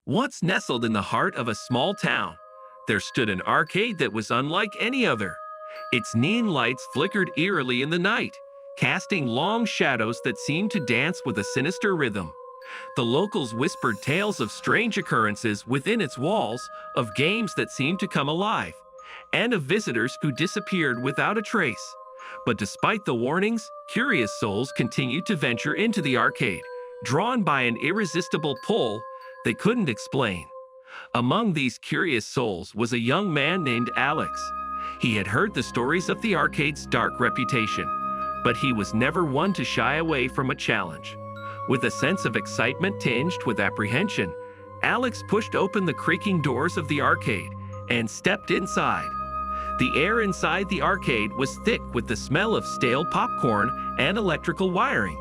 Once nestled in the heart of a small town, there stood an arcade that was unlike any other. Its neon lights flickered eerily in the night, casting long shadows that seemed to dance with a sinister rhythm. The locals whispered tales of strange occurrences within its walls, of games that seemed to come alive, and of visitors who disappeared without a trace. But despite the warnings, curious souls continued to venture into the arcade, drawn by an irresistible pull they couldn't explain. Among these curious souls was a young man named Alex. He had heard the stories of the arcade's dark reputation, but he was never one to shy away from a challenge. With a sense of excitement tinged with apprehension, Alex pushed open the creaking doors of the arcade and stepped inside. The air inside the arcade was thick with the smell of stale popcorn and electrical wiring.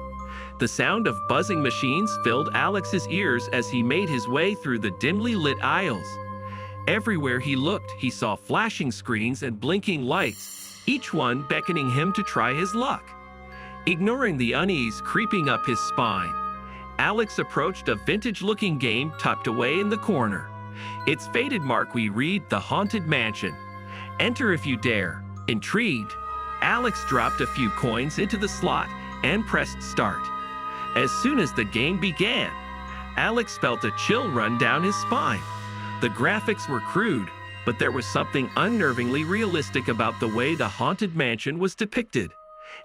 The sound of buzzing machines filled Alex's ears as he made his way through the dimly lit aisles. Everywhere he looked, he saw flashing screens and blinking lights, each one beckoning him to try his luck. Ignoring the unease creeping up his spine, Alex approached a vintage-looking game tucked away in the corner. Its faded marquee read, "The Haunted Mansion. Enter if you dare." Intrigued, Alex dropped a few coins into the slot and pressed start. As soon as the game began, Alex felt a chill run down his spine. The graphics were crude, but there was something unnervingly realistic about the way the haunted mansion was depicted.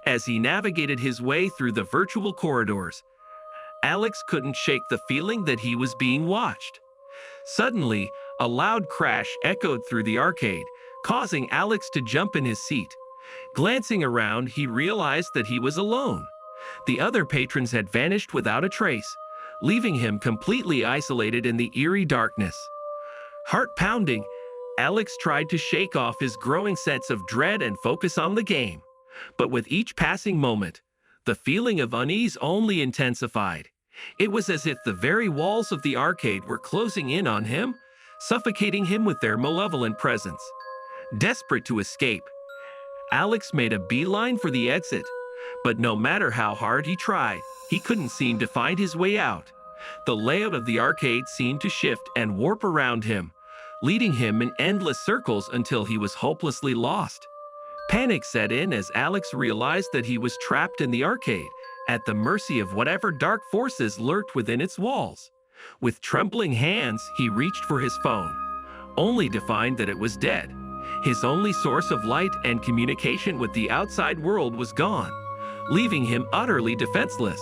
As he navigated his way through the virtual corridors, Alex couldn't shake the feeling that he was being watched. Suddenly, a loud crash echoed through the arcade, causing Alex to jump in his seat. Glancing around, he realized that he was alone. The other patrons had vanished without a trace, leaving him completely isolated in the eerie darkness. Heart pounding, Alex tried to shake off his growing sense of dread and focus on the game. But with each passing moment, the feeling of unease only intensified. It was as if the very walls of the arcade were closing in on him, suffocating him with their malevolent presence. Desperate to escape, Alex made a beeline for the exit, but no matter how hard he tried, he couldn't seem to find his way out. The layout of the arcade seemed to shift and warp around him, leading him in endless circles until he was hopelessly lost. Panic set in as Alex realized that he was trapped in the arcade, at the mercy of whatever dark forces lurked within its walls. With trembling hands, he reached for his phone, only to find that it was dead. His only source of light and communication with the outside world was gone, leaving him utterly defenseless.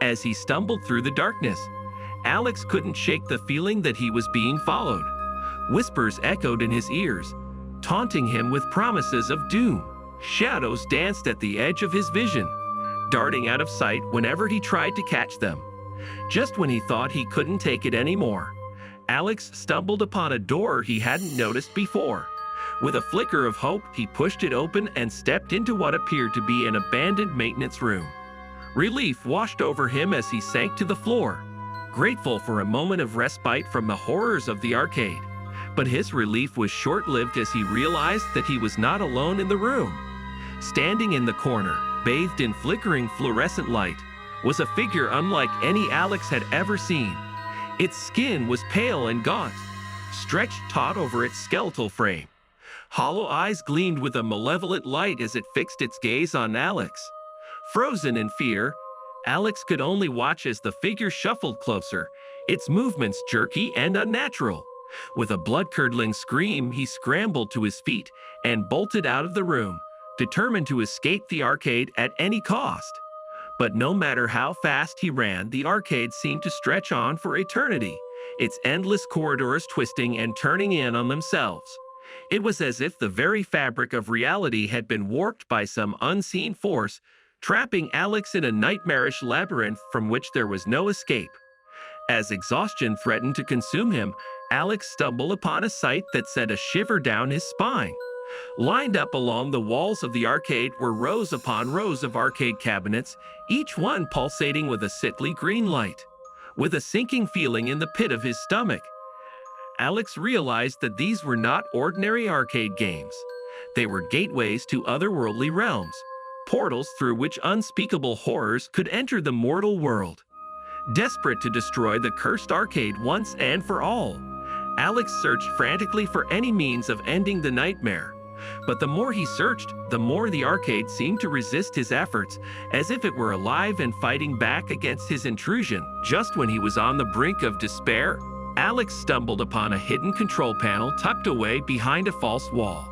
As he stumbled through the darkness, Alex couldn't shake the feeling that he was being followed. Whispers echoed in his ears, taunting him with promises of doom. Shadows danced at the edge of his vision, darting out of sight whenever he tried to catch them. Just when he thought he couldn't take it anymore, Alex stumbled upon a door he hadn't noticed before. With a flicker of hope, he pushed it open and stepped into what appeared to be an abandoned maintenance room. Relief washed over him as he sank to the floor, grateful for a moment of respite from the horrors of the arcade. But his relief was short-lived as he realized that he was not alone in the room. Standing in the corner, bathed in flickering fluorescent light, was a figure unlike any Alex had ever seen. Its skin was pale and gaunt, stretched taut over its skeletal frame. Hollow eyes gleamed with a malevolent light as it fixed its gaze on Alex. Frozen in fear, Alex could only watch as the figure shuffled closer, its movements jerky and unnatural. With a blood-curdling scream, he scrambled to his feet and bolted out of the room, determined to escape the arcade at any cost. But no matter how fast he ran, the arcade seemed to stretch on for eternity, its endless corridors twisting and turning in on themselves. It was as if the very fabric of reality had been warped by some unseen force, trapping Alex in a nightmarish labyrinth from which there was no escape. As exhaustion threatened to consume him, Alex stumbled upon a sight that sent a shiver down his spine. Lined up along the walls of the arcade were rows upon rows of arcade cabinets, each one pulsating with a sickly green light. With a sinking feeling in the pit of his stomach, Alex realized that these were not ordinary arcade games. They were gateways to otherworldly realms, portals through which unspeakable horrors could enter the mortal world. Desperate to destroy the cursed arcade once and for all, Alex searched frantically for any means of ending the nightmare. But the more he searched, the more the arcade seemed to resist his efforts, as if it were alive and fighting back against his intrusion. Just when he was on the brink of despair, Alex stumbled upon a hidden control panel tucked away behind a false wall.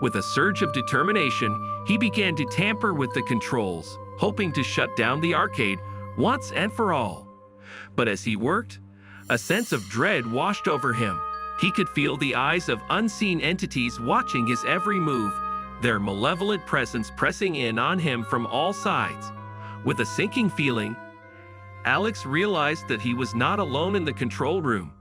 With a surge of determination, he began to tamper with the controls, hoping to shut down the arcade once and for all. But as he worked, a sense of dread washed over him. He could feel the eyes of unseen entities watching his every move, their malevolent presence pressing in on him from all sides. With a sinking feeling, Alex realized that he was not alone in the control room.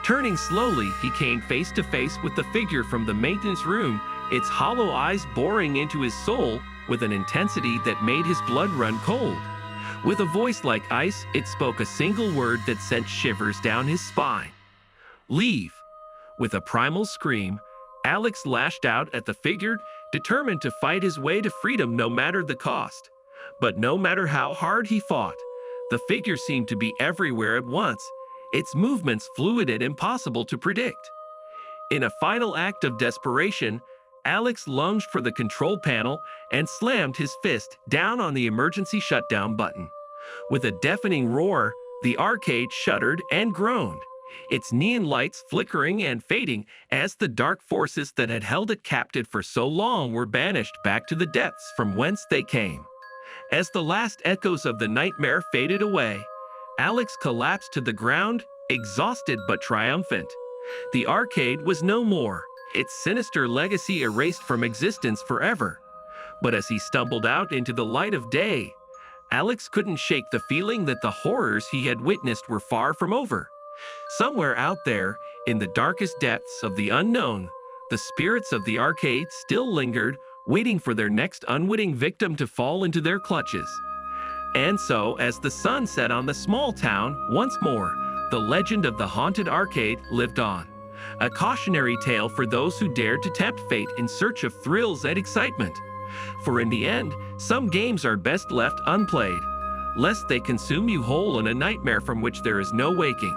Turning slowly, he came face to face with the figure from the maintenance room, its hollow eyes boring into his soul with an intensity that made his blood run cold. With a voice like ice, it spoke a single word that sent shivers down his spine. "Leave." With a primal scream, Alex lashed out at the figure, determined to fight his way to freedom no matter the cost. But no matter how hard he fought, the figure seemed to be everywhere at once, its movements fluid and impossible to predict. In a final act of desperation, Alex lunged for the control panel and slammed his fist down on the emergency shutdown button. With a deafening roar, the arcade shuddered and groaned, its neon lights flickering and fading as the dark forces that had held it captive for so long were banished back to the depths from whence they came. As the last echoes of the nightmare faded away, Alex collapsed to the ground, exhausted but triumphant. The arcade was no more, its sinister legacy erased from existence forever. But as he stumbled out into the light of day, Alex couldn't shake the feeling that the horrors he had witnessed were far from over. Somewhere out there, in the darkest depths of the unknown, the spirits of the arcade still lingered, waiting for their next unwitting victim to fall into their clutches. And so, as the sun set on the small town once more, the legend of the haunted arcade lived on. A cautionary tale for those who dared to tempt fate in search of thrills and excitement. For in the end, some games are best left unplayed, lest they consume you whole in a nightmare from which there is no waking.